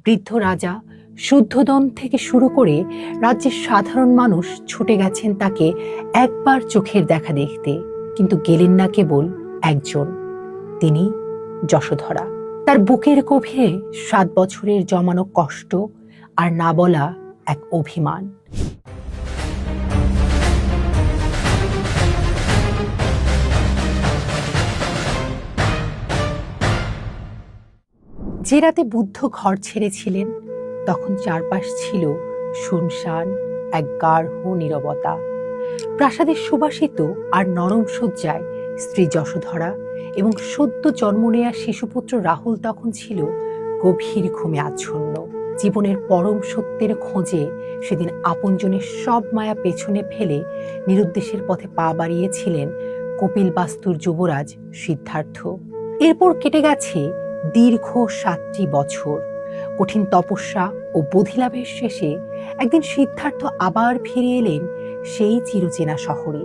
বৃদ্ধ রাজা শুদ্ধোদন থেকে শুরু করে রাজ্যের সাধারণ মানুষ ছুটে গেছেন তাকে একবার চোখের দেখা দেখতে, কিন্তু গেলেন না কেবল একজন, তিনি যশোধরা। তার বুকের গভীরে 7 বছরের জমানো কষ্ট আর না বলা এক অভিমান। যে রাতে বুদ্ধ ঘর ছেড়েছিলেন তখন চারপাশ ছিল শুনশান এক গাঢ় নীরবতা। প্রাসাদের সুবাসিত আর নরম শয্যায় স্ত্রী যশোধরা এবং সদ্য জন্ম নেয়া শিশুপুত্র রাহুল তখন ছিল গভীর ঘুমে আচ্ছন্ন। জীবনের পরম সত্যের খোঁজে সেদিন আপনজনের সব মায়া পেছনে ফেলে নিরুদ্দেশের পথে পা বাড়িয়েছিলেন কপিলবাস্তুর যুবরাজ সিদ্ধার্থ। এরপর কেটে গেছে দীর্ঘ 7টি বছর। কঠিন তপস্যা ও বোধিলাভের শেষে একদিন সিদ্ধার্থ আবার ফিরে এলেন সেই চিরচেনা শহরে,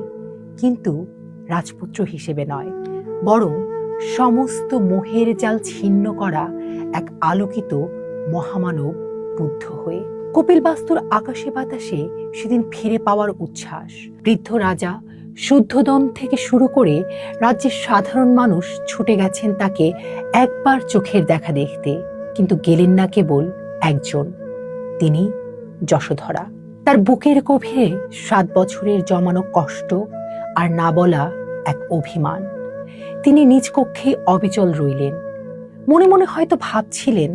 কিন্তু রাজপুত্র হিসেবে নয়, বরং সমস্ত মোহের জাল ছিন্ন করা এক আলোকিত মহামানব বুদ্ধ হয়ে। কপিলবাস্তুর আকাশে বাতাসে সেদিন ফিরে পাওয়ার উচ্ছ্বাস। বৃদ্ধ রাজা শুদ্ধোদন থেকে শুরু করে রাজ্যের সাধারণ মানুষ ছুটে গেছেন তাকে একবার চোখের দেখা দেখতে, কিন্তু গেলেন না কেবল একজন, তিনি যশোধরা। তার বুকের গভীরে 7 বছরের জমানো কষ্ট আর না বলা এক অভিমান। তিনি নিজ কক্ষে অবিচল রইলেন। মনে মনে হয়তো ভাবছিলেন,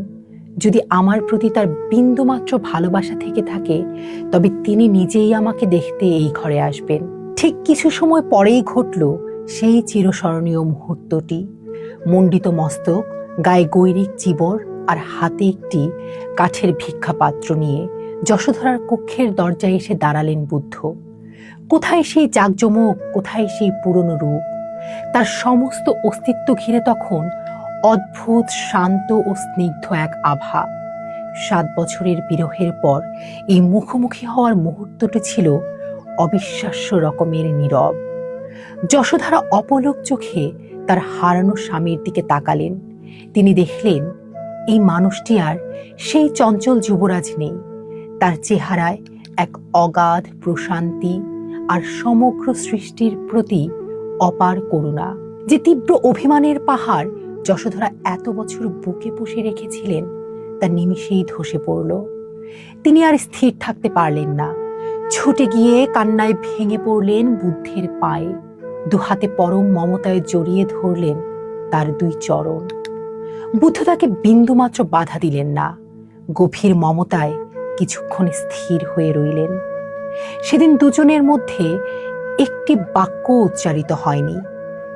যদি আমার প্রতি তার বিন্দুমাত্র ভালোবাসা থেকে থাকে তবে তিনি নিজেই আমাকে দেখতে এই ঘরে আসবেন। ঠিক কিছু সময় পরেই ঘটল সেই চিরস্মরণীয় মুহূর্তটি। মণ্ডিত মস্তক, গায়ে গৈরিক চিবর আর হাতে একটি কাঠের ভিক্ষাপাত্র নিয়ে যশোধরার কক্ষের দরজায় এসে দাঁড়ালেন বুদ্ধ। কোথায় সেই জাঁকজমক, কোথায় সেই পুরনো রূপ? তার সমস্ত অস্তিত্ব ঘিরে তখন অদ্ভুত শান্ত ও স্নিগ্ধ এক আভা। 7 বছরের বিরহের পর এই মুখোমুখি হওয়ার মুহূর্তটি ছিল অবিশ্বাস্য রকমের নীরব। যশোধরা অপলক চোখে তার হারানো স্বামীর দিকে তাকালেন। তিনি দেখলেন এই মানুষটি আর সেই চঞ্চল যুবরাজ নেই। তার চেহারায় এক অগাধ প্রশান্তি আর সমগ্র সৃষ্টির প্রতি অপার করুণা। যে তীব্র অভিমানের পাহাড় যশোধরা এত বছর বুকে পুষে রেখেছিলেন তা নিমিষেই ধসে পড়ল। তিনি আর স্থির থাকতে পারলেন না। ছুটে গিয়ে কান্নায় ভেঙে পড়লেন বুদ্ধের পায়ে। দুহাতে পরম মমতায় জড়িয়ে ধরলেন তার 2 চরণ। বুদ্ধ তাকে বিন্দুমাত্র বাধা দিলেন না। গভীর মমতায় কিছুক্ষণ স্থির হয়ে রইলেন। সেদিন দুজনের মধ্যে একটি বাক্য উচ্চারিত হয়নি।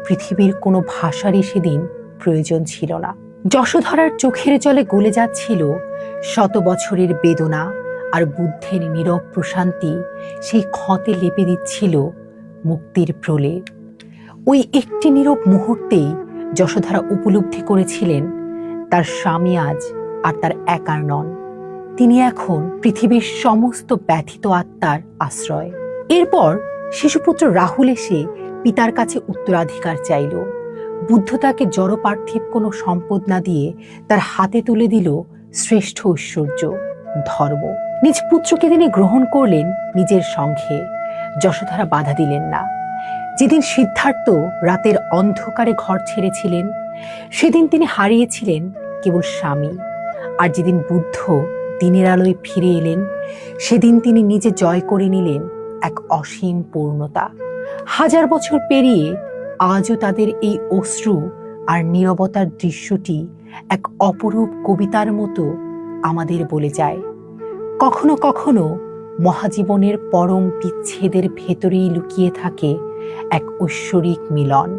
পৃথিবীর কোনো ভাষারই সেদিন প্রয়োজন ছিল না। যশোধরার চোখের জলে গলে যাচ্ছিল 100 বছরের বেদনা, আর বুদ্ধের নীরব প্রশান্তি সেই ক্ষতে লেপে দিচ্ছিল মুক্তির প্রলেপ। ওই একটি নীরব মুহূর্তেই যশোধরা উপলব্ধি করেছিলেন তার স্বামী আজ আর তার একার নন, তিনি এখন পৃথিবীর সমস্ত ব্যথিত আত্মার আশ্রয়। এরপর শিশুপুত্র রাহুল এসে পিতার কাছে উত্তরাধিকার চাইল। বুদ্ধ তাকে জড়পার্থিব কোনো সম্পদ না দিয়ে তার হাতে তুলে দিল শ্রেষ্ঠ ঐশ্বর্য, ধর্ম। নিজ পুত্রকে তিনি গ্রহণ করলেন নিজের সঙ্গে। যশোধরা বাধা দিলেন না। যেদিন সিদ্ধার্থ রাতের অন্ধকারে ঘর ছেড়েছিলেন সেদিন তিনি হারিয়েছিলেন কেবল স্বামী, আর যেদিন বুদ্ধ দিনের আলোয় ফিরে এলেন সেদিন তিনি নিজে জয় করে নিলেন এক অসীম পূর্ণতা। 1000 বছর পেরিয়ে আজও তাদের এই অশ্রু আর নীরবতার দৃশ্যটি এক অপরূপ কবিতার মতো আমাদের বলে যায়, কখনো কখনো মহাজীবনের পরম বিচ্ছেদের ভেতরেই লুকিয়ে থাকে এক ঐশ্বরিক মিলন।